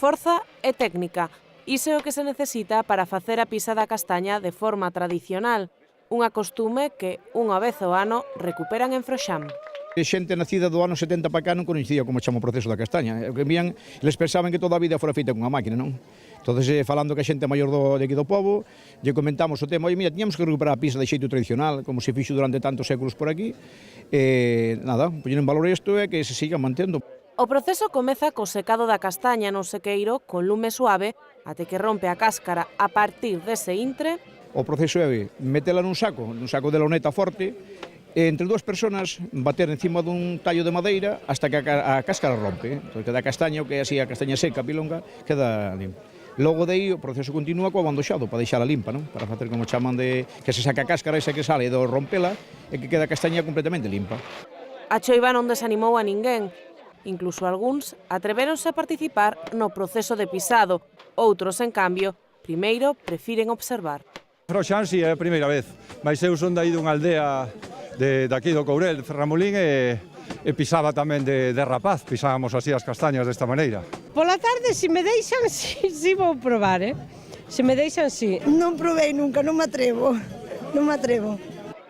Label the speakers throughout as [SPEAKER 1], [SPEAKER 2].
[SPEAKER 1] forza e técnica. Iso é o que se necesita para facer a pisada castaña de forma tradicional, unha costume que, unha vez ao ano, recuperan en Froxán.
[SPEAKER 2] A xente nacida do ano 70 para cá non coñecía como chama o proceso da castaña. Eles pensaban que toda a vida fora feita con unha máquina, non? Entón, falando que a xente maior de aquí do pobo, lle comentamos o tema, mira, tiñamos que recuperar a pisa de xeito tradicional, como se fixo durante tantos séculos por aquí, e nada, poñer en valor isto é que se siga mantendo.
[SPEAKER 1] O proceso comeza co secado da castaña no sequeiro con lume suave até que rompe a cáscara. A partir dese intre,
[SPEAKER 2] o proceso é metela nun saco de loneta forte, e entre dúas persoas bater encima dun tallo de madeira hasta que a cáscara rompe. Entón, queda a castaña, o que é así a castaña seca, pilonga, queda limpa. Logo de aí o proceso continúa co abandoxado para deixala limpa, non? Para facer como chaman de que se saca a cáscara esa que sale do rompela e que queda a castaña completamente limpa.
[SPEAKER 1] A choiva non desanimou a ninguén. Incluso algúns atreveronse a participar no proceso de pisado. Outros, en cambio, primeiro prefiren observar.
[SPEAKER 3] Froxán si é a primeira vez, mas eu son dai dunha aldea daqui do Courel, de Ferramolín, e pisaba tamén de rapaz, pisábamos así as castañas desta maneira.
[SPEAKER 4] Pola tarde, se me deixan, si vou probar, Se me deixan, si.
[SPEAKER 5] Non provei nunca, non me atrevo.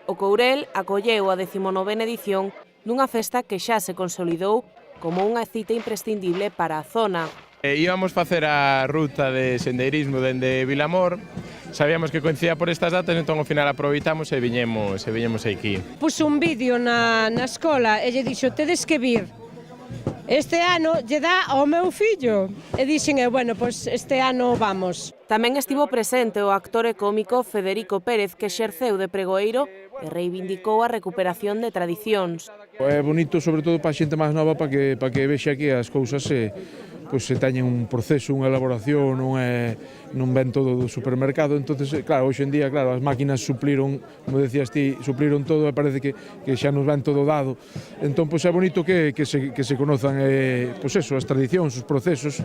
[SPEAKER 1] O Courel acolleu a 19ª edición dunha festa que xa se consolidou como unha cita imprescindible para a zona.
[SPEAKER 6] Íbamos facer a ruta de sendeirismo dende Vilamor, sabíamos que coincidía por estas datas, entón ao final aproveitamos e viñemos aquí.
[SPEAKER 4] Puxo un vídeo na escola e lle dixo, tedes que vir. Este ano lle dá ao meu fillo. E dixen, bueno, pois este ano vamos.
[SPEAKER 1] Tamén estivo presente o actor e cómico Federico Pérez, que exerceu de pregoeiro e reivindicou a recuperación de tradicións.
[SPEAKER 7] É bonito, sobre todo, para a xente máis nova, para que vexa que as cousas se teñen un proceso, unha elaboración, non ven todo do supermercado. Entonces, claro, hoxe en día, claro, as máquinas supliron, como decías ti, supliron todo e parece que xa nos ven todo dado. Entón, é bonito que se conozan as tradicións, os procesos.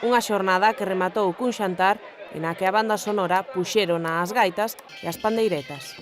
[SPEAKER 1] Unha xornada que rematou cun xantar e na que a banda sonora puxeron as gaitas e as pandeiretas.